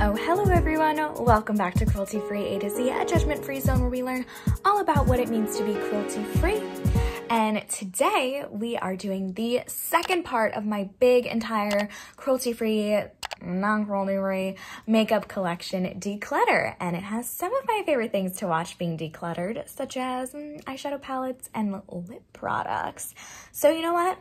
Oh, hello everyone. Welcome back to Cruelty Free A to Z, a judgment-free zone where we learn all about what it means to be cruelty-free. And today we are doing the second part of my big entire cruelty-free, non-cruelty-free makeup collection, Declutter. And it has some of my favorite things to watch being decluttered, such as eyeshadow palettes and lip products. So you know what?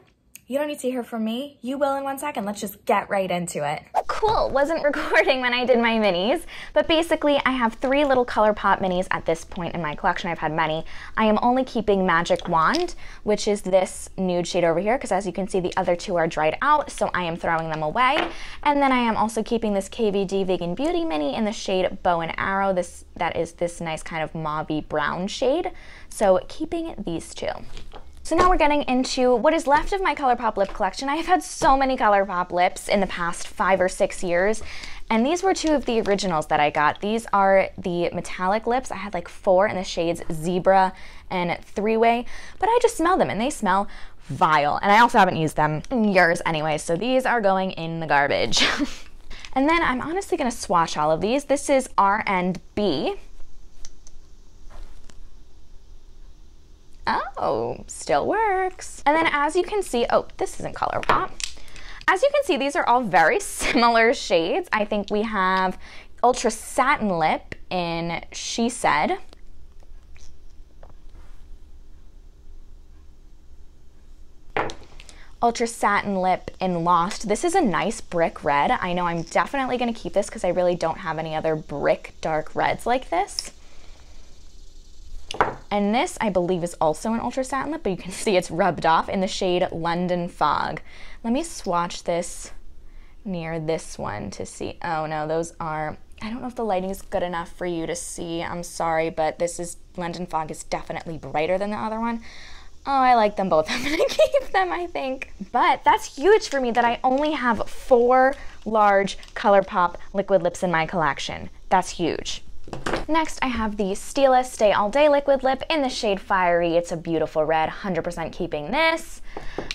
You don't need to hear from me. You will in 1 second. Let's just get right into it. Cool, wasn't recording when I did my minis, but basically I have 3 little Colourpop minis at this point in my collection. I've had many. I am only keeping Magic Wand, which is this nude shade over here, because as you can see, the other 2 are dried out, so I am throwing them away. And then I am also keeping this KVD Vegan Beauty mini in the shade Bow and Arrow. That is this nice kind of mauve-y brown shade. So keeping these 2. So now we're getting into what is left of my Colourpop lip collection. I have had so many Colourpop lips in the past 5 or 6 years, and these were 2 of the originals that I got. These are the metallic lips. I had like 4 in the shades Zebra and Three-Way, but I just smell them and they smell vile. And I also haven't used them in years anyway, so these are going in the garbage. And then I'm honestly gonna swatch all of these. This is R and B. Oh, still works. And then as you can see, oh, this isn't Colourpop. As you can see, these are all very similar shades. I think we have Ultra Satin Lip in She Said. Ultra Satin Lip in Lost. This is a nice brick red. I know I'm definitely gonna keep this because I really don't have any other brick dark reds like this. And this, I believe, is also an Ultra Satin Lip, but you can see it's rubbed off in the shade London Fog. Let me swatch this near this one to see. Oh no, those are, I don't know if the lighting is good enough for you to see. I'm sorry, but this is, London Fog is definitely brighter than the other one. Oh, I like them both. I'm gonna keep them, I think. But that's huge for me that I only have 4 large Colourpop liquid lips in my collection. That's huge. Next, I have the Stila Stay All Day liquid lip in the shade Fiery. It's a beautiful red, 100% keeping this.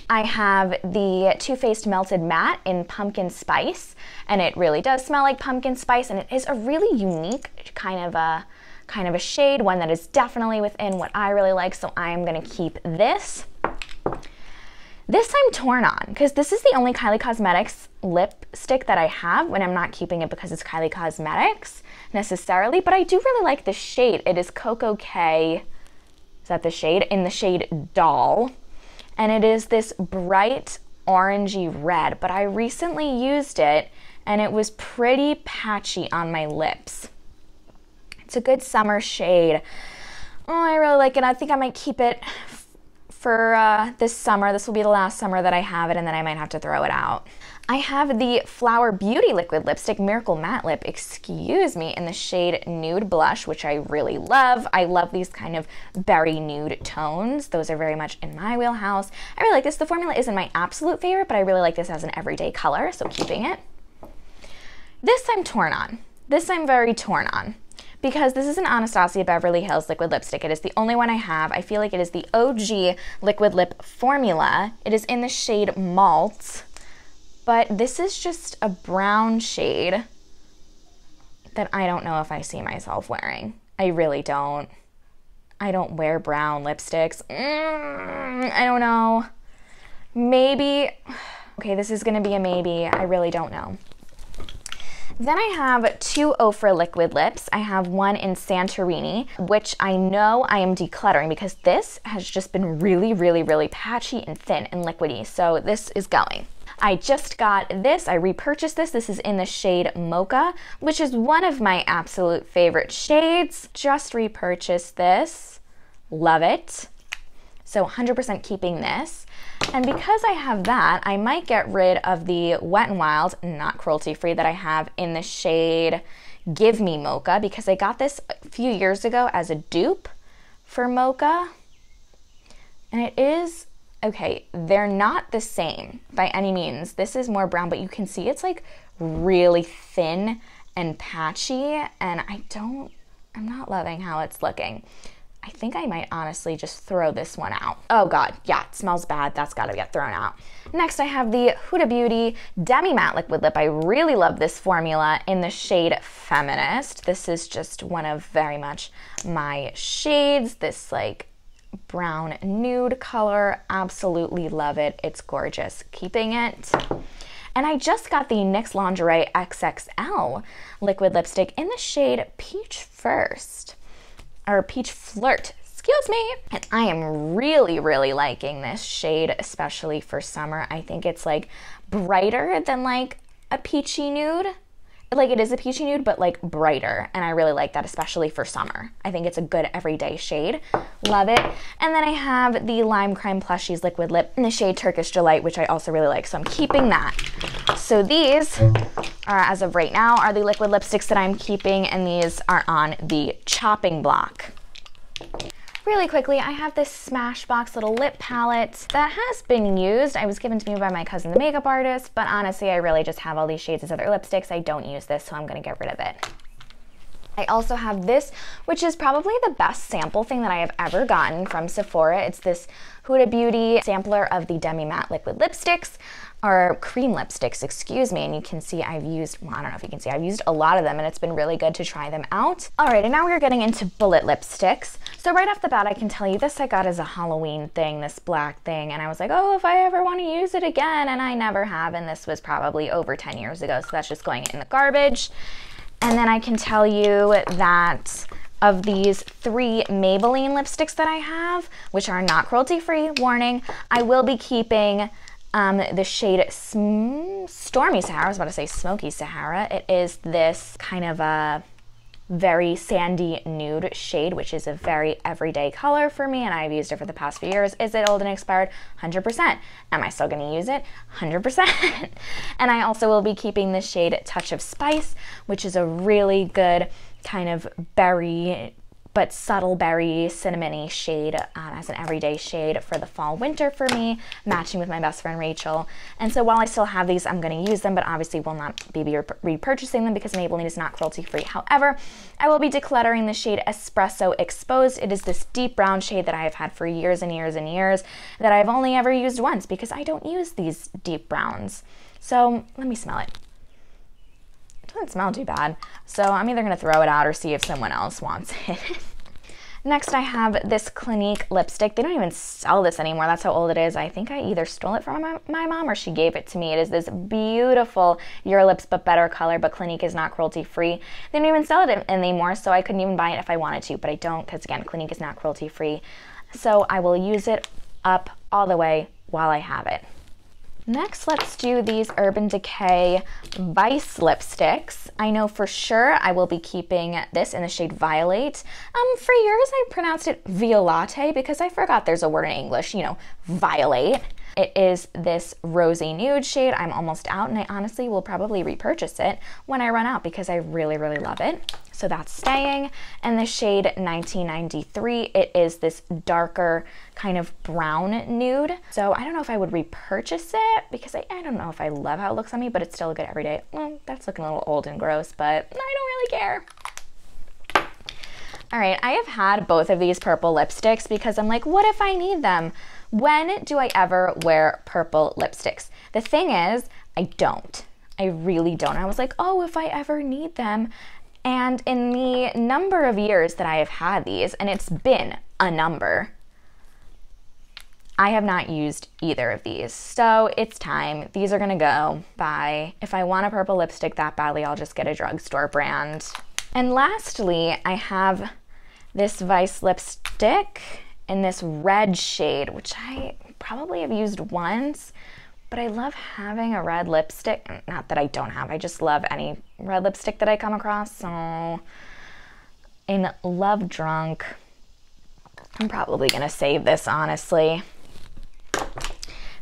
I have the Too Faced Melted Matte in Pumpkin Spice, and it really does smell like pumpkin spice, and it is a really unique kind of a shade, one that is definitely within what I really like, so I am gonna keep this. This I'm torn on, because this is the only Kylie Cosmetics lipstick that I have, when I'm not keeping it because it's Kylie Cosmetics necessarily, but I do really like the shade. It is Coco K, is that the shade? In the shade Doll, and it is this bright orangey red, but I recently used it and it was pretty patchy on my lips. It's a good summer shade. Oh, I really like it. I think I might keep it for this summer. This will be the last summer that I have it, and then I might have to throw it out. I have the Flower Beauty liquid lipstick, Miracle Matte Lip, excuse me, in the shade Nude Blush, which I really love. I love these kind of berry nude tones. Those are very much in my wheelhouse. I really like this. The formula isn't my absolute favorite, but I really like this as an everyday color, so keeping it. This I'm torn on. This I'm very torn on, because this is an Anastasia Beverly Hills liquid lipstick. It is the only one I have. I feel like it is the OG liquid lip formula. It is in the shade Malt, but this is just a brown shade that I don't know if I see myself wearing. I really don't. I don't wear brown lipsticks. I don't know. Maybe. Okay, this is gonna be a maybe. I really don't know. Then I have 2 Ofra liquid lips. I have one in Santorini, which I know I am decluttering because this has just been really, really, really patchy and thin and liquidy, so this is going. I just got this, I repurchased this. This is in the shade Mocha, which is one of my absolute favorite shades. Just repurchased this, love it. So 100% keeping this. And because I have that, I might get rid of the Wet n Wild, not cruelty free, that I have in the shade Give Me Mocha, because I got this a few years ago as a dupe for Mocha. And it is, okay, they're not the same by any means. This is more brown, but you can see it's like really thin and patchy, and I'm not loving how it's looking. I think I might honestly just throw this one out. Oh God, yeah, it smells bad. That's gotta get thrown out. Next, I have the Huda Beauty Demi Matte Liquid Lip. I really love this formula in the shade Feminist. This is just one of very much my shades. This like brown nude color, absolutely love it. It's gorgeous. Keeping it. And I just got the NYX Lingerie XXL liquid lipstick in the shade Peach First, or Peach Flirt, excuse me. And I am really, really liking this shade, especially for summer. I think it's like brighter than like a peachy nude. Like it is a peachy nude, but like brighter. And I really like that, especially for summer. I think it's a good everyday shade. Love it. And then I have the Lime Crime Plushies Liquid Lip in the shade Turkish Delight, which I also really like. So I'm keeping that. So these are, as of right now, are the liquid lipsticks that I'm keeping. And these are on the chopping block. Really quickly, I have this Smashbox little lip palette that has been used. It was given to me by my cousin, the makeup artist, but honestly, I really just have all these shades as other lipsticks. I don't use this, so I'm gonna get rid of it. I also have this, which is probably the best sample thing that I have ever gotten from Sephora. It's this Huda Beauty sampler of the Demi Matte Liquid Lipsticks, or cream lipsticks, excuse me. And you can see I've used, well, I don't know if you can see, I've used a lot of them and it's been really good to try them out. All right, and now we're getting into bullet lipsticks. So right off the bat, I can tell you this I got as a Halloween thing, this black thing. And I was like, oh, if I ever want to use it again, and I never have. And this was probably over 10 years ago. So that's just going in the garbage. And then I can tell you that of these 3 Maybelline lipsticks that I have, which are not cruelty-free, warning, I will be keeping the shade Stormy Sahara. I was about to say Smoky Sahara. It is this kind of a very sandy nude shade, which is a very everyday color for me, and I've used it for the past few years. Is it old and expired? 100%. Am I still gonna use it? 100%. And I also will be keeping the shade Touch of Spice, which is a really good kind of berry, but subtle berry, cinnamony shade as an everyday shade for the fall winter for me, matching with my best friend Rachel. And so while I still have these, I'm gonna use them, but obviously will not be repurchasing them because Maybelline is not cruelty free. However, I will be decluttering the shade Espresso Exposed. It is this deep brown shade that I have had for years and years and years that I've only ever used once because I don't use these deep browns. So let me smell it. Doesn't smell too bad. So I'm either gonna throw it out or see if someone else wants it. Next, I have this Clinique lipstick. They don't even sell this anymore. That's how old it is. I think I either stole it from my mom or she gave it to me. It is this beautiful Your Lips But Better color, but Clinique is not cruelty free. They don't even sell it anymore, so I couldn't even buy it if I wanted to, but I don't because again, Clinique is not cruelty free. So I will use it up all the way while I have it. Next, let's do these Urban Decay Vice lipsticks. I know for sure I will be keeping this in the shade Violate. For years I pronounced it Violate because I forgot there's a word in English, you know, violate. It is this rosy nude shade. I'm almost out and I honestly will probably repurchase it when I run out because I really, really love it. So that's staying. And the shade 1993, it is this darker kind of brown nude. So I don't know if I would repurchase it because I don't know if I love how it looks on me, but it's still a good everyday. Well, that's looking a little old and gross, but I don't really care. All right, I have had both of these purple lipsticks because I'm like, what if I need them? When do I ever wear purple lipsticks? The thing is, I don't. I really don't. I was like, oh, if I ever need them. And in the number of years that I have had these, and it's been a number, I have not used either of these. So it's time. These are gonna go. Bye. If I want a purple lipstick that badly, I'll just get a drugstore brand. And lastly, I have this Vice lipstick in this red shade, which I probably have used once, but I love having a red lipstick. Not that I don't have, I just love any red lipstick that I come across. So in Love Drunk, I'm probably gonna save this, honestly.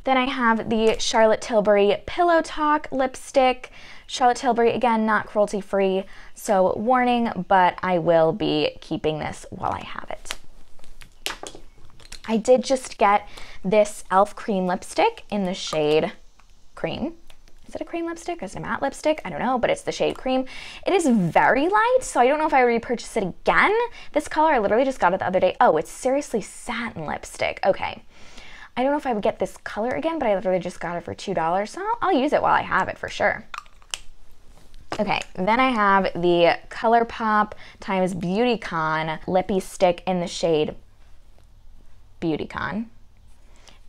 Then I have the Charlotte Tilbury Pillow Talk lipstick. Charlotte Tilbury, again, not cruelty free, so warning, but I will be keeping this while I have it. I did just get this e.l.f. cream lipstick in the shade Cream. Is it a cream lipstick? Is it a matte lipstick? I don't know, but it's the shade Cream. It is very light, so I don't know if I would repurchase it again. This color, I literally just got it the other day. Oh, it's seriously satin lipstick. Okay. I don't know if I would get this color again, but I literally just got it for $2, so I'll use it while I have it for sure. Okay, then I have the Colourpop times Beautycon Lippy Stick in the shade Beautycon.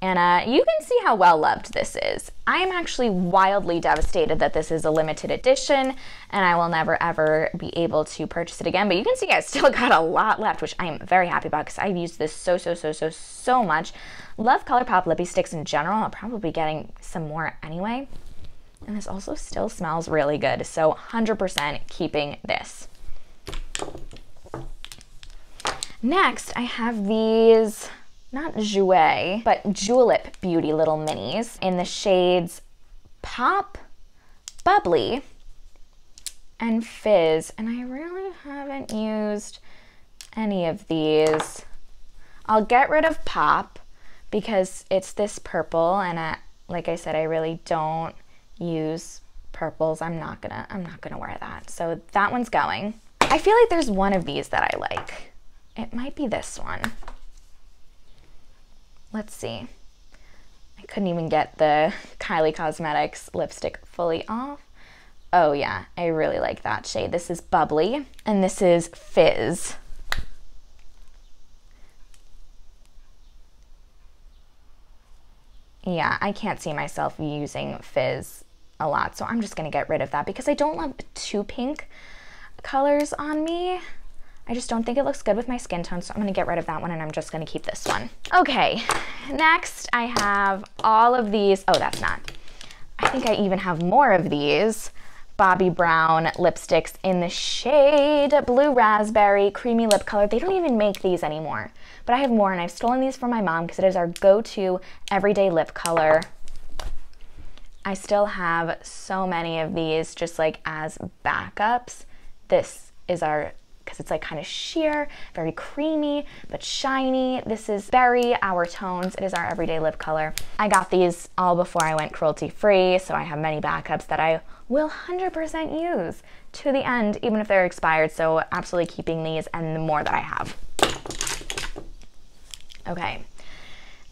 And you can see how well loved this is. I am actually wildly devastated that this is a limited edition and I will never ever be able to purchase it again. But you can see I still got a lot left, which I am very happy about because I've used this so much. Love Colourpop Lippy Sticks in general. I'll probably be getting some more anyway. And this also still smells really good. So 100% keeping this. Next, I have these, not Jouer, but Julep Beauty little minis in the shades Pop, Bubbly, and Fizz. And I really haven't used any of these. I'll get rid of Pop because it's this purple, and like I said, I really don't use purples. I'm not gonna wear that. So that one's going. I feel like there's one of these that I like. It might be this one. Let's see. I couldn't even get the Kylie Cosmetics lipstick fully off. Oh yeah, I really like that shade. This is Bubbly, and this is Fizz. Yeah, I can't see myself using Fizz a lot, so I'm just gonna get rid of that because I don't love too pink colors on me. I just don't think it looks good with my skin tone, so I'm gonna get rid of that one and I'm just gonna keep this one. Okay, next I have all of these. Oh, that's not. I think I even have more of these Bobbi Brown lipsticks in the shade Blue Raspberry Creamy Lip Color. They don't even make these anymore, but I have more, and I've stolen these from my mom because it is our go-to everyday lip color. I still have so many of these just like as backups. This is our, because it's like kind of sheer, very creamy, but shiny. This is Berry, Our Tones. It is our everyday lip color. I got these all before I went cruelty free, so I have many backups that I will 100% use to the end, even if they're expired. So absolutely keeping these and the more that I have. Okay,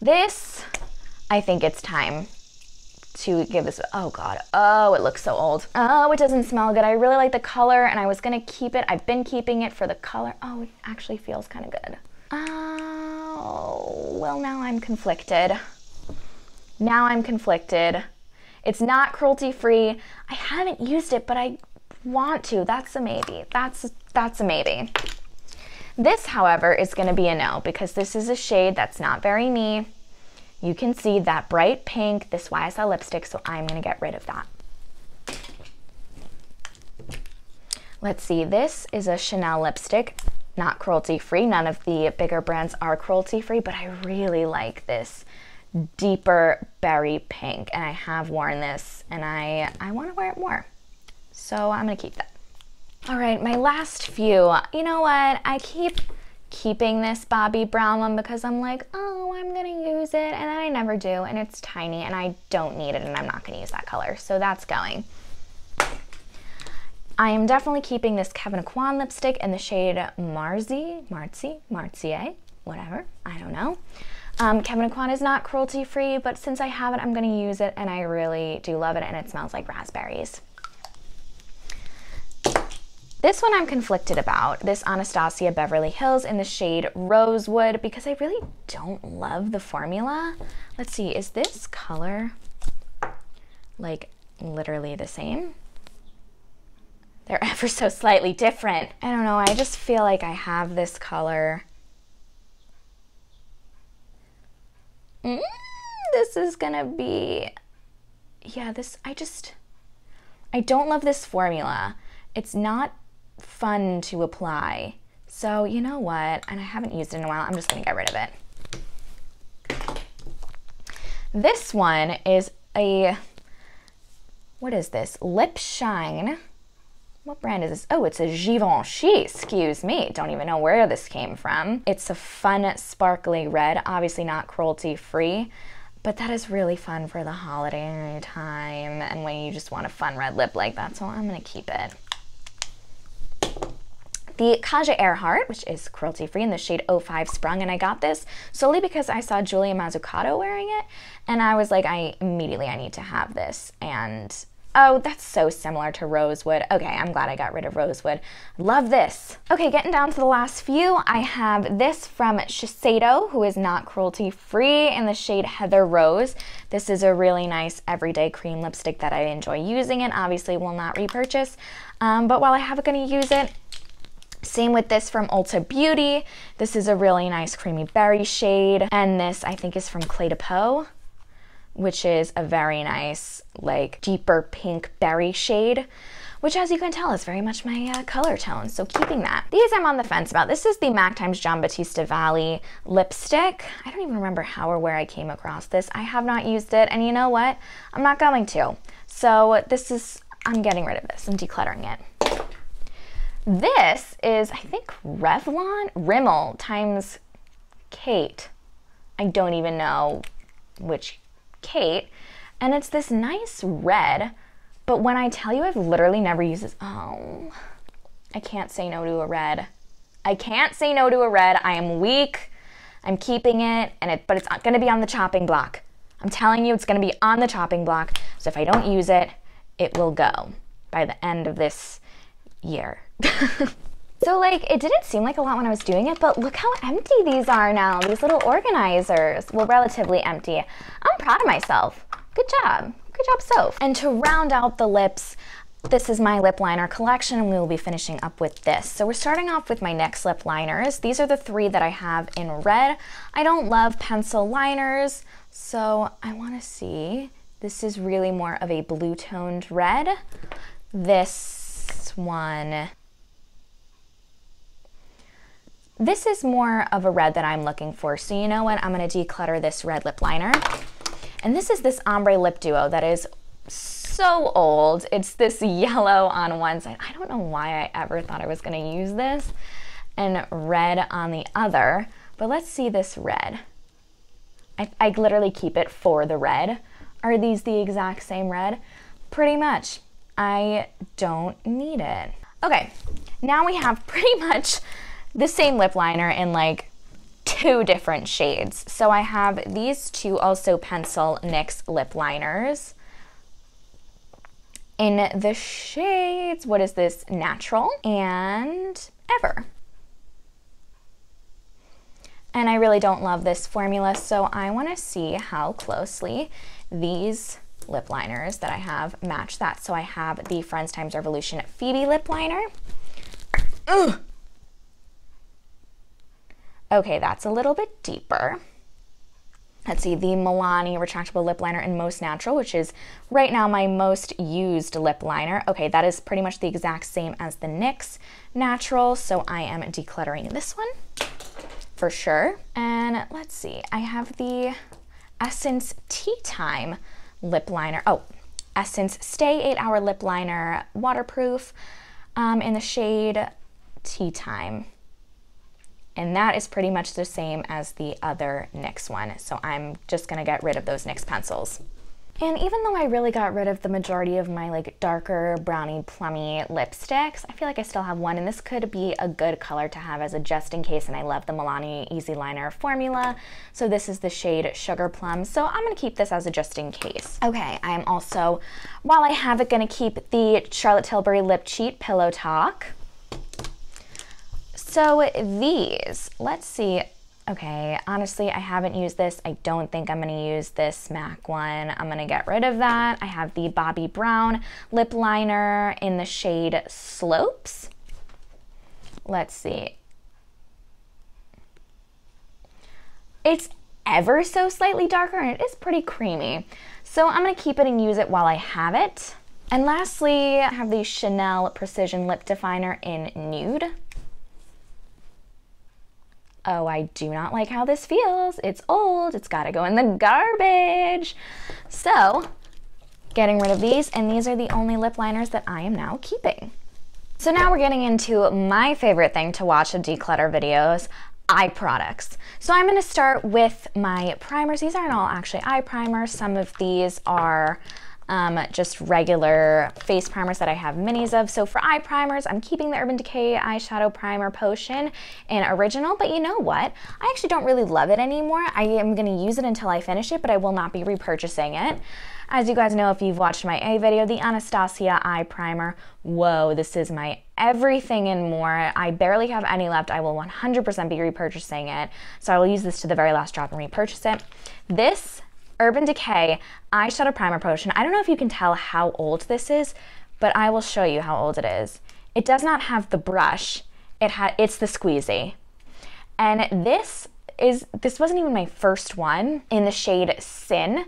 this, I think it's time to give this, oh God, oh, it looks so old. Oh, it doesn't smell good. I really like the color and I was gonna keep it. I've been keeping it for the color. Oh, it actually feels kind of good. Oh, well, now I'm conflicted. Now I'm conflicted. It's not cruelty free. I haven't used it, but I want to. That's a maybe. That's a maybe. This, however, is gonna be a no because this is a shade that's not very me. You can see that bright pink, this YSL lipstick, so I'm gonna get rid of that. Let's see, this is a Chanel lipstick, not cruelty free. None of the bigger brands are cruelty free, but I really like this deeper berry pink, and I have worn this and I wanna wear it more. So I'm gonna keep that. All right, my last few. You know what, I keep keeping this Bobbi Brown one because I'm like, oh, I'm gonna use it, and then I never do, and it's tiny and I don't need it and I'm not gonna use that color, so that's going. I am definitely keeping this Kevyn Aucoin lipstick in the shade Marzier, whatever, I don't know. Kevyn Aucoin is not cruelty free, but since I have it, I'm gonna use it, and I really do love it, and it smells like raspberries. This one I'm conflicted about, this Anastasia Beverly Hills in the shade Rosewood, because I really don't love the formula. Let's see, is this color like literally the same? They're ever so slightly different. I don't know, I just feel like I have this color. This is gonna be, yeah, this, I don't love this formula. It's not fun to apply. So you know what, and I haven't used it in a while, I'm just gonna get rid of it. This one is a, what is this? Lip Shine. What brand is this? Oh, it's a Givenchy, excuse me. Don't even know where this came from. It's a fun, sparkly red, obviously not cruelty free, But that is really fun for the holiday time and when you just want a fun red lip like that, so I'm gonna keep it. The Kaja Earhart, which is cruelty-free in the shade 05 Sprung, and I got this solely because I saw Julia Mazzucato wearing it, and I was like, I need to have this, and oh, that's so similar to Rosewood. Okay, I'm glad I got rid of Rosewood. Love this. Okay, getting down to the last few, I have this from Shiseido, who is not cruelty-free, in the shade Heather Rose. This is a really nice everyday cream lipstick that I enjoy using and obviously will not repurchase, but while I have it, gonna use it. Same with this from Ulta Beauty. This is a really nice creamy berry shade, and this I think is from Clé de Peau, which is a very nice, like, deeper pink berry shade, which, as you can tell, is very much my color tone, so keeping that. These I'm on the fence about. This is the MAC times John Bautista Valli lipstick. I don't even remember how or where I came across this. I have not used it, and you know what? I'm not going to. So this is, I'm getting rid of this. I'm decluttering it. This is, I think, Rimmel times Kate. I don't even know which Kate. And it's this nice red, but when I tell you I've literally never used this, oh, I can't say no to a red. I can't say no to a red. I am weak. I'm keeping it, but it's gonna be on the chopping block. I'm telling you, it's gonna be on the chopping block. So if I don't use it, it will go by the end of this year. So like, it didn't seem like a lot when I was doing it, but look how empty these are now, these little organizers. Well, relatively empty. I'm proud of myself. Good job. Good job, Soph. And to round out the lips, this is my lip liner collection, and we will be finishing up with this. So we're starting off with my NYX Lip Liners. These are the three that I have in red. I don't love pencil liners, so I want to see. This is really more of a blue-toned red. This one... This is more of a red that I'm looking for, so you know what? I'm going to declutter this red lip liner. And this is this ombre lip duo that is so old. It's this yellow on one side. I don't know why I ever thought I was going to use this, and red on the other, but let's see this red. I literally keep it for the red. Are these the exact same red? Pretty much. I don't need it. Okay, now we have pretty much the same lip liner in like 2 different shades. So I have these 2 also pencil NYX lip liners in the shades, what is this, Natural and Ever. And I really don't love this formula, so I want to see how closely these lip liners that I have match that. So I have the Friends Times Revolution Phoebe lip liner. Ugh. Okay, that's a little bit deeper. Let's see, the Milani retractable lip liner in Most Natural, which is right now my most used lip liner. Okay, that is pretty much the exact same as the NYX Natural, so I am decluttering this one for sure. And let's see, I have the Essence Tea Time lip liner. Oh, Essence Stay 8-Hour Lip Liner, waterproof, in the shade Tea Time. And that is pretty much the same as the other NYX one. So I'm just gonna get rid of those NYX pencils. And even though I really got rid of the majority of my like darker brownie plummy lipsticks, I feel like I still have one, and this could be a good color to have as a just in case, and I love the Milani Easy Liner formula. So this is the shade Sugar Plum, so I'm gonna keep this as a just in case. Okay, I am also, while I have it, gonna keep the Charlotte Tilbury Lip Cheat Pillow Talk. So these, let's see. Okay, honestly, I haven't used this. I don't think I'm gonna use this MAC one. I'm gonna get rid of that. I have the Bobbi Brown lip liner in the shade Slopes. Let's see. It's ever so slightly darker, and it is pretty creamy. So I'm gonna keep it and use it while I have it. And lastly, I have the Chanel Precision Lip Definer in Nude. Oh, I do not like how this feels. It's old, it's gotta go in the garbage. So, getting rid of these, and these are the only lip liners that I am now keeping. So now we're getting into my favorite thing to watch of declutter videos, eye products. So I'm going to start with my primers. These aren't all actually eye primers. Some of these are just regular face primers that I have minis of. So for eye primers, I'm keeping the Urban Decay Eyeshadow Primer Potion in Original, but you know what? I actually don't really love it anymore. I am going to use it until I finish it, but I will not be repurchasing it. As you guys know, if you've watched my A video, the Anastasia Eye Primer, whoa, this is my everything and more. I barely have any left. I will 100% be repurchasing it. So I will use this to the very last drop and repurchase it. This Urban Decay Eyeshadow Primer Potion, I don't know if you can tell how old this is, but I will show you how old it is. It does not have the brush, it's the squeezy. And this wasn't even my first one in the shade Sin.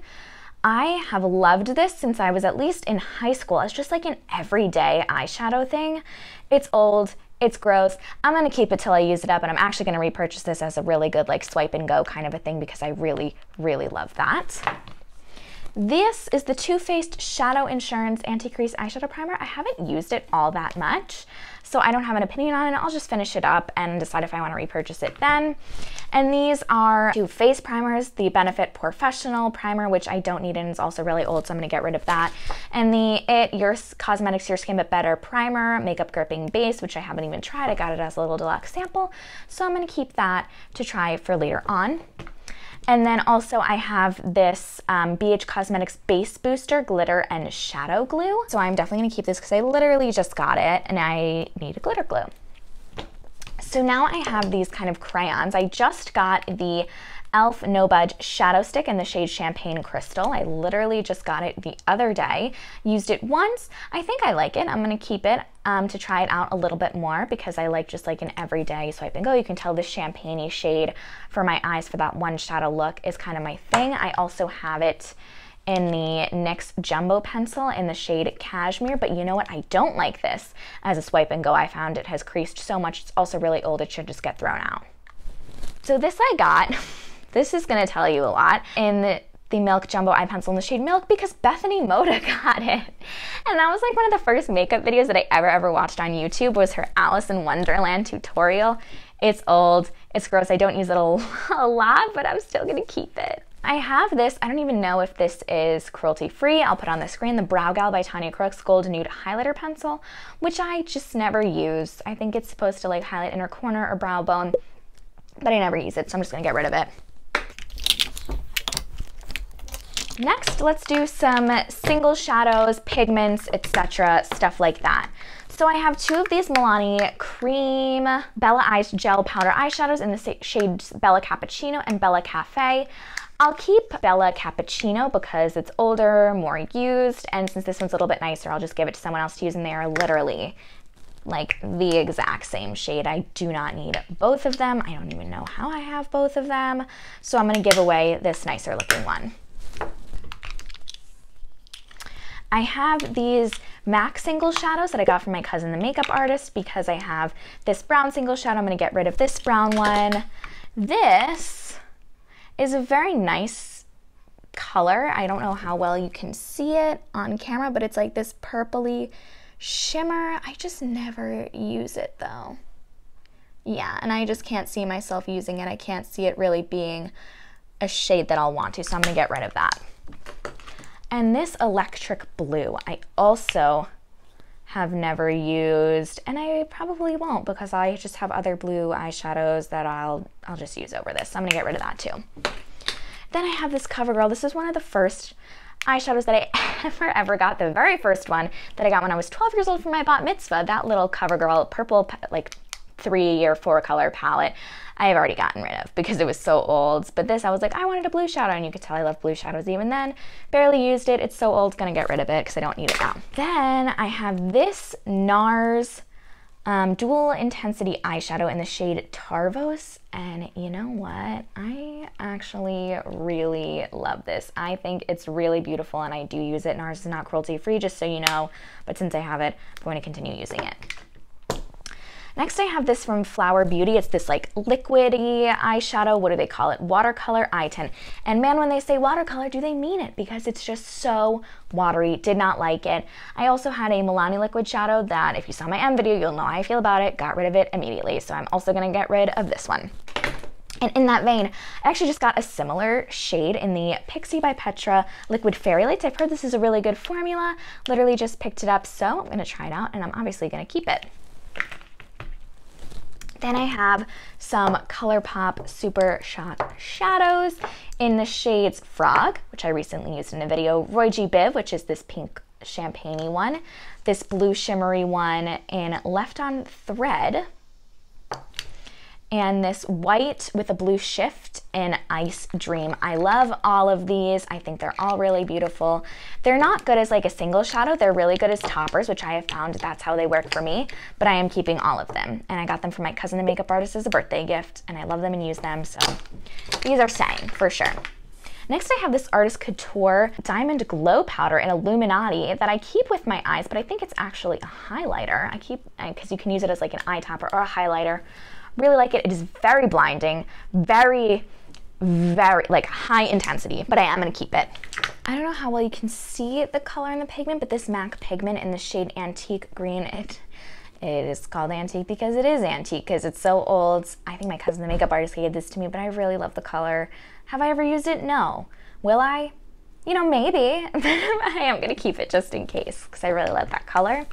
I have loved this since I was at least in high school. It's just like an everyday eyeshadow thing. It's old, it's gross. I'm gonna keep it till I use it up, and I'm actually gonna repurchase this as a really good like swipe and go kind of a thing because I really, really love that. This is the Too Faced Shadow Insurance Anti-Crease Eyeshadow Primer. I haven't used it all that much, so I don't have an opinion on it. I'll just finish it up and decide if I want to repurchase it then. And these are two face primers, the Benefit Professional Primer, which I don't need and it's also really old, so I'm going to get rid of that. And the It Your Cosmetics Your Skin But Better Primer, Makeup Gripping Base, which I haven't even tried. I got it as a little deluxe sample, so I'm going to keep that to try for later on. And then also I have this BH Cosmetics Base Booster Glitter and Shadow Glue. So I'm definitely gonna keep this because I literally just got it and I need a glitter glue. So now I have these kind of crayons. I just got the e.l.f. No Budge Shadow Stick in the shade Champagne Crystal. I literally just got it the other day. Used it once. I think I like it. I'm gonna keep it to try it out a little bit more because I like just like an everyday swipe and go. You can tell this champagne-y shade for my eyes for that one shadow look is kind of my thing. I also have it in the NYX Jumbo Pencil in the shade Cashmere, but you know what? I don't like this as a swipe and go. I found it has creased so much. It's also really old. It should just get thrown out. So this I got, this is gonna tell you a lot, in the Milk Jumbo Eye Pencil in the shade Milk because Bethany Moda got it. And that was like one of the first makeup videos that I ever watched on YouTube was her Alice in Wonderland tutorial. It's old, it's gross, I don't use it a lot, but I'm still gonna keep it. I have this, I don't even know if this is cruelty free, I'll put on the screen, the Brow Gal by Tanya Crooks Gold Nude Highlighter Pencil, which I just never use. I think it's supposed to like highlight inner corner or brow bone, but I never use it, so I'm just gonna get rid of it. Next, let's do some single shadows, pigments, etc., stuff like that. So I have two of these Milani Cream Bella Eyes Gel Powder Eyeshadows in the shades Bella Cappuccino and Bella Cafe. I'll keep Bella Cappuccino because it's older, more used, and since this one's a little bit nicer, I'll just give it to someone else to use, and they are literally like the exact same shade. I do not need both of them. I don't even know how I have both of them, so I'm gonna give away this nicer looking one. I have these MAC single shadows that I got from my cousin, the makeup artist, because I have this brown single shadow. I'm gonna get rid of this brown one. This is a very nice color. I don't know how well you can see it on camera, but it's like this purpley shimmer. I just never use it though. Yeah, and I just can't see myself using it. I can't see it really being a shade that I'll want to, so I'm gonna get rid of that. And this electric blue, I also have never used, and I probably won't because I just have other blue eyeshadows that I'll just use over this. So I'm gonna get rid of that too. Then I have this CoverGirl. This is one of the first eyeshadows that I ever got, the very first one that I got when I was 12 years old for my bat mitzvah, that little CoverGirl purple, like 3 or 4 color palette. I have already gotten rid of because it was so old. But this, I was like, I wanted a blue shadow, and you could tell I love blue shadows even then. Barely used it. It's so old, gonna get rid of it because I don't need it now. Then I have this NARS Dual Intensity Eyeshadow in the shade Tarvos. And you know what? I actually really love this. I think it's really beautiful and I do use it. NARS is not cruelty free, just so you know. But since I have it, I'm going to continue using it. Next I have this from Flower Beauty. It's this like liquidy eyeshadow. What do they call it? Watercolor eye tint. And man, when they say watercolor, do they mean it? Because it's just so watery. Did not like it. I also had a Milani liquid shadow that if you saw my M video, you'll know how I feel about it. Got rid of it immediately. So I'm also gonna get rid of this one. And in that vein, I actually just got a similar shade in the Pixi by Petra Liquid Fairy Lights. I've heard this is a really good formula. Literally just picked it up, so I'm going to try it out, and I'm obviously going to keep it. Then I have some Colourpop Super Shot Shadows in the shades Frog, which I recently used in a video, Roy G. Biv, which is this pink champagne-y one, this blue shimmery one in Left on Thread, and this white with a blue shift in Ice Dream. I love all of these. I think they're all really beautiful. They're not good as like a single shadow. They're really good as toppers, which I have found that's how they work for me, but I am keeping all of them. And I got them from my cousin, the makeup artist, as a birthday gift, and I love them and use them, so these are staying for sure. Next, I have this Artist Couture Diamond Glow Powder in Illuminati that I keep with my eyes, but I think it's actually a highlighter. Because you can use it as like an eye topper or a highlighter. Really like it. It is very blinding, very like high intensity, but I am going to keep it. I don't know how well you can see the color in the pigment, but this MAC pigment in the shade Antique Green, it is called Antique because it is antique, because it's so old. I think my cousin, the makeup artist, gave this to me, but I really love the color. Have I ever used it? No. Will I? You know, maybe, but I am going to keep it just in case, because I really love that color.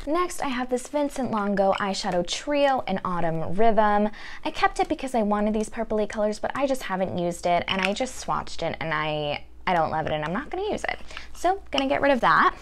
Next, I have this Vincent Longo eyeshadow trio in Autumn Rhythm. I kept it because I wanted these purpley colors, but I just haven't used it, and I just swatched it, and I don't love it, and I'm not going to use it. So, gonna get rid of that.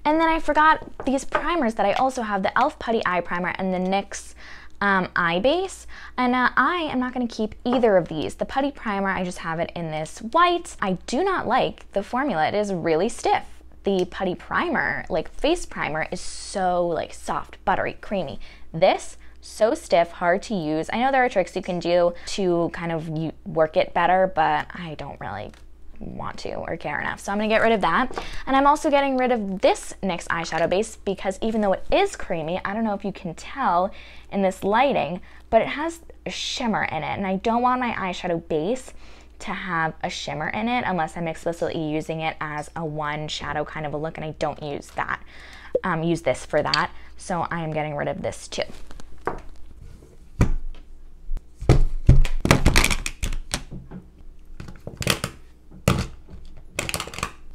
And then I forgot these primers that I also have, the e.l.f. Putty Eye Primer and the NYX Eye Base. And I am not going to keep either of these. The Putty Primer, I just have it in this white. I do not like the formula. It is really stiff. The Putty Primer, like face primer, is so like soft, buttery, creamy. This, so stiff, hard to use. I know there are tricks you can do to kind of work it better, but I don't really want to or care enough. So I'm gonna get rid of that. And I'm also getting rid of this NYX eyeshadow base because even though it is creamy, I don't know if you can tell in this lighting, but it has a shimmer in it. And I don't want my eyeshadow base to have a shimmer in it unless I'm explicitly using it as a one shadow kind of a look, and I don't use that. Use this for that. So I am getting rid of this too.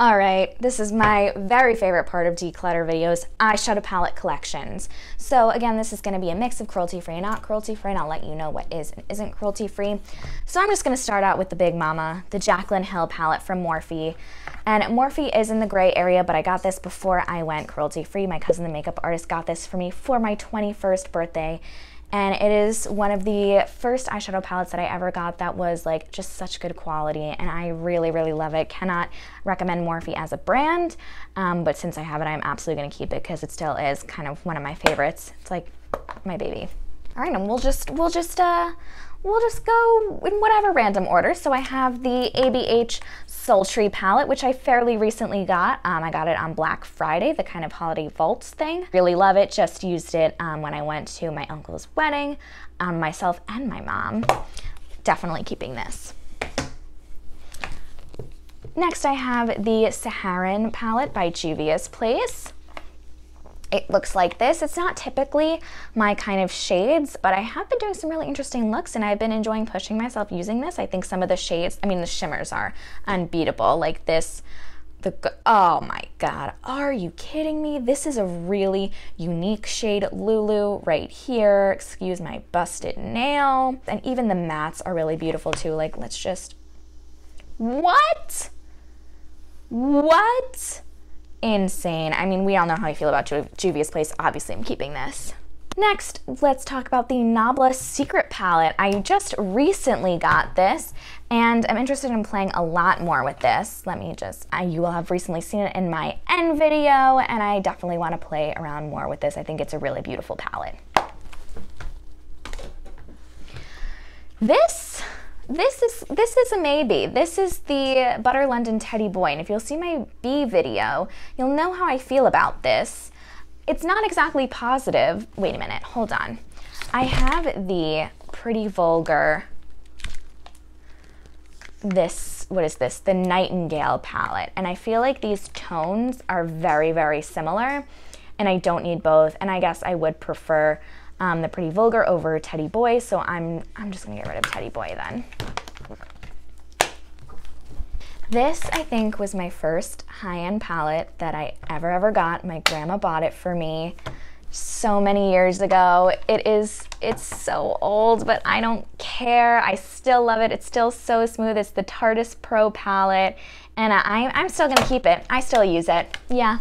All right, this is my very favorite part of declutter videos, eyeshadow palette collections. So again, this is gonna be a mix of cruelty-free and not cruelty-free, and I'll let you know what is and isn't cruelty-free. So I'm just gonna start out with the big mama, the Jaclyn Hill palette from Morphe. And Morphe is in the gray area, but I got this before I went cruelty-free. My cousin, the makeup artist, got this for me for my 21st birthday. And it is one of the first eyeshadow palettes that I ever got that was like just such good quality, and I really, really love it. Cannot recommend Morphe as a brand, but since I have it, I'm absolutely gonna keep it because it still is kind of one of my favorites. It's like my baby. All right, and we'll just go in whatever random order. So I have the ABH Sultry Palette, which I fairly recently got. I got it on Black Friday, the kind of holiday vaults thing. Really love it, just used it when I went to my uncle's wedding, myself and my mom. Definitely keeping this. Next I have the Saharan palette by Juvia's Place. It looks like this. It's not typically my kind of shades, but I have been doing some really interesting looks and I've been enjoying pushing myself using this. I think some of the shades, I mean the shimmers are unbeatable. Like this, oh my God, are you kidding me? This is a really unique shade, Lulu, right here. Excuse my busted nail. And even the mattes are really beautiful too. Like let's just, what? Insane. I mean, we all know how I feel about Juvia's Place. Obviously, I'm keeping this. Next, let's talk about the Nabla Secret Palette. I just recently got this, and I'm interested in playing a lot more with this. Let me just, you will have recently seen it in my end video, and I definitely want to play around more with this. I think it's a really beautiful palette. This is a maybe. This is the Butter London Teddy Boy, and if you'll see my B video, you'll know how I feel about this. It's not exactly positive. Wait a minute, hold on. I have the Pretty Vulgar, what is this? The Nightingale palette, and I feel like these tones are very, very similar, and I don't need both, and I guess I would prefer the Pretty Vulgar over Teddy Boy, so I'm just gonna get rid of Teddy Boy then. This, I think, was my first high-end palette that I ever got. My grandma bought it for me so many years ago. It's so old, but I don't care. I still love it. It's still so smooth. It's the Tarteist Pro palette, and I'm still gonna keep it. I still use it, yeah.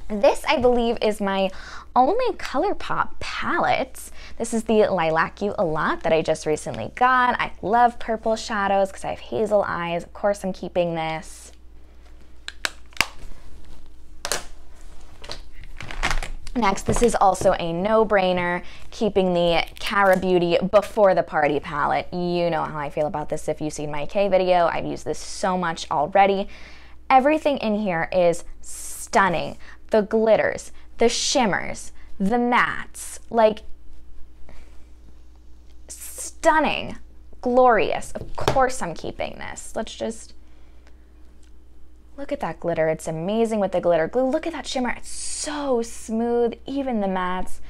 This, I believe, is my only Colourpop palette. This is the Lilac You A Lot that I just recently got. I love purple shadows because I have hazel eyes. Of course, I'm keeping this. Next, this is also a no-brainer, keeping the Cara Beauty Before the Party palette. You know how I feel about this if you've seen my K video. I've used this so much already. Everything in here is stunning. The glitters, the shimmers, the mattes, like stunning, glorious. Of course I'm keeping this. Let's just look at that glitter. It's amazing with the glitter glue. Look at that shimmer. It's so smooth. Even the mattes,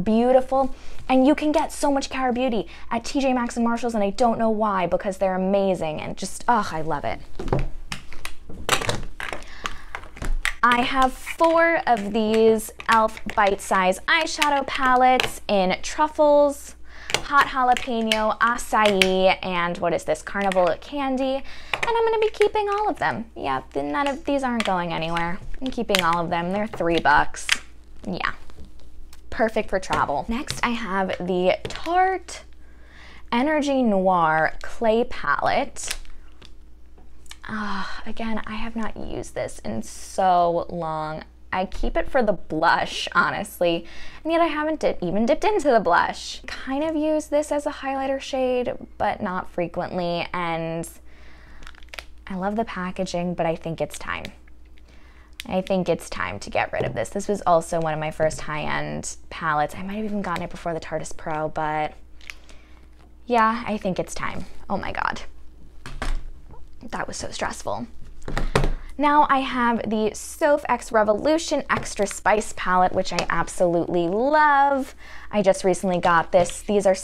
beautiful. And you can get so much Cara Beauty at TJ Maxx and Marshalls, and I don't know why, because they're amazing and just, oh, I love it. I have 4 of these e.l.f. bite-size eyeshadow palettes in Truffles, Hot Jalapeno, Acai, and what is this, Carnival Candy, and I'm going to be keeping all of them. Yeah, none of these aren't going anywhere. I'm keeping all of them. They're $3. Yeah, perfect for travel. Next, I have the Tarte Energy Noir Clay Palette. Again, I have not used this in so long. I keep it for the blush, honestly, and yet I haven't even dipped into the blush. Kind of use this as a highlighter shade, but not frequently, and I love the packaging, but I think it's time. I think it's time to get rid of this. This was also one of my first high-end palettes. I might have even gotten it before the Tarteist Pro, but yeah, I think it's time. Oh my God. That was so stressful. Now I have the Soph X Revolution Extra Spice palette, which I absolutely love. I just recently got this. These are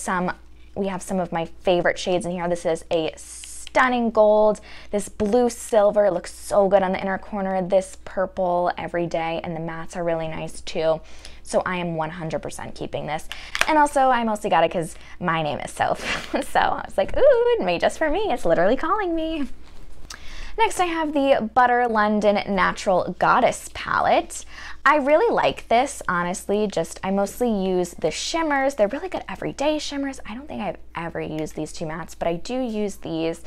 we have some of my favorite shades in here. This is a stunning gold. This blue silver looks so good on the inner corner. This purple Everyday, and the mattes are really nice too. So I am 100% keeping this. And also I mostly got it because my name is Soph. So I was like, ooh, made just for me. It's literally calling me. Next, I have the Butter London Natural Goddess palette. I really like this, honestly. I mostly use the shimmers. They're really good everyday shimmers. I don't think I've ever used these 2 mattes, but I do use these.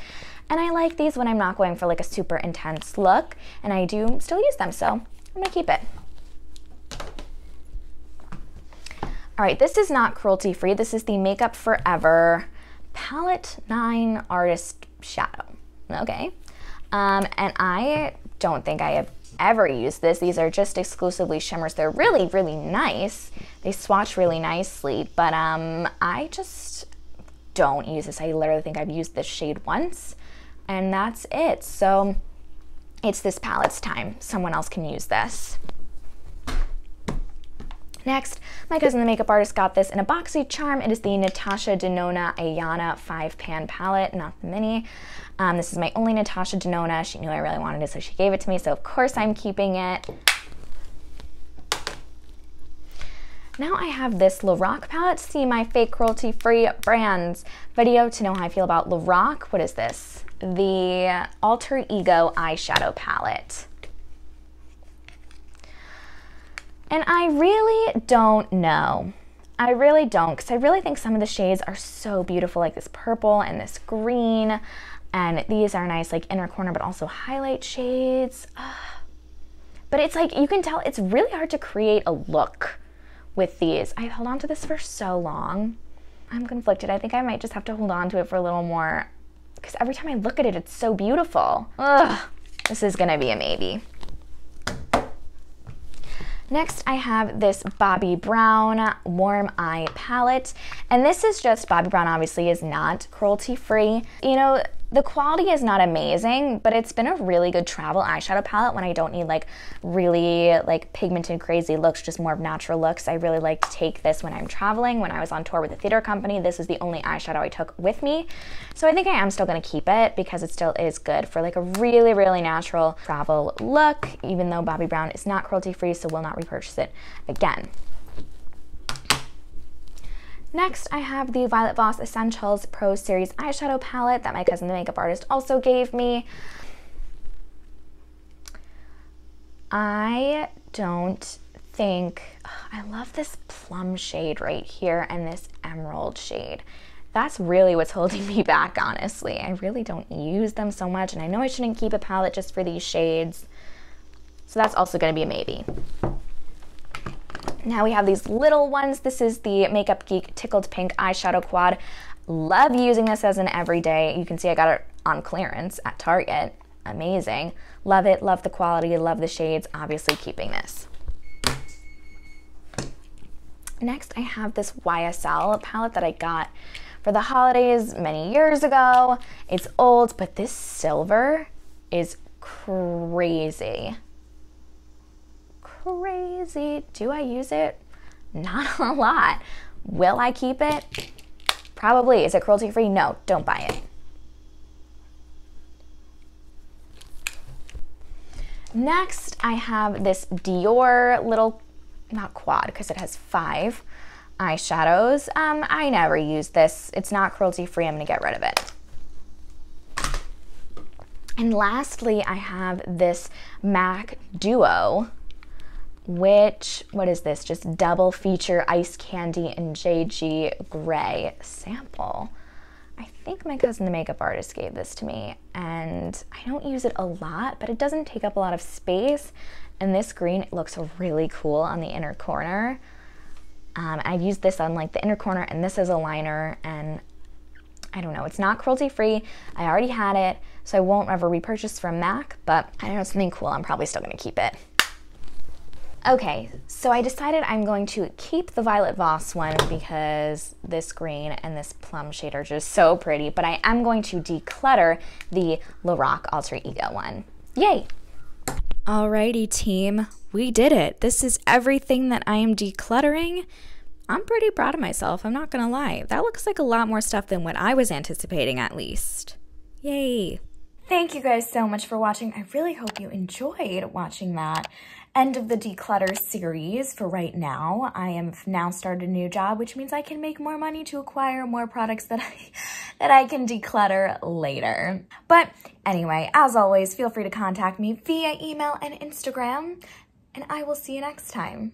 And I like these when I'm not going for like a super intense look, and I do still use them, so I'm gonna keep it. All right, this is not cruelty free. This is the Makeup Forever Palette 9 Artist Shadow, okay? And I don't think I have ever used this. These are just exclusively shimmers. They're really, really nice. They swatch really nicely, but I just don't use this. I literally think I've used this shade once, and that's it. So it's this palette's time. Someone else can use this. Next, my cousin the makeup artist got this in a boxy charm. It is the Natasha Denona Ayana 5-pan palette, not the mini. This is my only Natasha Denona. She knew I really wanted it, so she gave it to me, so of course I'm keeping it. Now I have this Lorac palette. See my fake cruelty-free brands video to know how I feel about Lorac. What is this? The Alter Ego eyeshadow palette. And I really don't know. I really don't, because I really think some of the shades are so beautiful, like this purple and this green, and these are nice, like inner corner, but also highlight shades. But it's like, you can tell it's really hard to create a look with these. I held on to this for so long. I'm conflicted. I think I might just have to hold on to it for a little more, because every time I look at it, it's so beautiful. Ugh, this is gonna be a maybe. Next, I have this Bobbi Brown Warm Eye palette, and this is just, Bobbi Brown obviously is not cruelty-free. You know, The quality is not amazing, but it's been a really good travel eyeshadow palette when I don't need like really like pigmented crazy looks, just more of natural looks. I really like to take this when I'm traveling. When I was on tour with the theater company, this is the only eyeshadow I took with me. So I think I am still gonna keep it because it still is good for like a really, really natural travel look, even though Bobbi Brown is not cruelty free, so will not repurchase it again. Next, I have the Violet Voss Essentials Pro Series eyeshadow palette that my cousin, the makeup artist, also gave me. I don't think, I love this plum shade right here and this emerald shade. That's really what's holding me back, honestly. I really don't use them so much, and I know I shouldn't keep a palette just for these shades. So that's also gonna be a maybe. Now we have these little ones. This is the Makeup Geek Tickled Pink Eyeshadow Quad. Love using this as an everyday. You can see I got it on clearance at Target. Amazing. Love it, love the quality, love the shades. Obviously keeping this. Next, I have this YSL palette that I got for the holidays many years ago. It's old, but this silver is crazy. Crazy. Do I use it? Not a lot. Will I keep it? Probably. Is it cruelty free? No, don't buy it. Next, I have this Dior little, not quad because it has 5 eyeshadows. I never use this. It's not cruelty free. I'm gonna get rid of it. And lastly, I have this MAC Duo, which, what is this? Just double feature Ice Candy and JG Gray sample. I think my cousin, the makeup artist, gave this to me, and I don't use it a lot, but it doesn't take up a lot of space. And this green, it looks really cool on the inner corner. I've used this on like the inner corner, and this is a liner, and I don't know, it's not cruelty free. I already had it, so I won't ever repurchase from MAC, but I know it's something cool. I'm probably still gonna keep it. Okay, so I decided I'm going to keep the Violet Voss one because this green and this plum shade are just so pretty, but I am going to declutter the Lorac Alter Ego one. Yay! Alrighty, team, we did it. This is everything that I am decluttering. I'm pretty proud of myself, I'm not gonna lie. That looks like a lot more stuff than what I was anticipating, at least. Yay! Thank you guys so much for watching. I really hope you enjoyed watching that end of the declutter series for right now. I have now started a new job, which means I can make more money to acquire more products that I can declutter later. But anyway, as always, feel free to contact me via email and Instagram, and I will see you next time.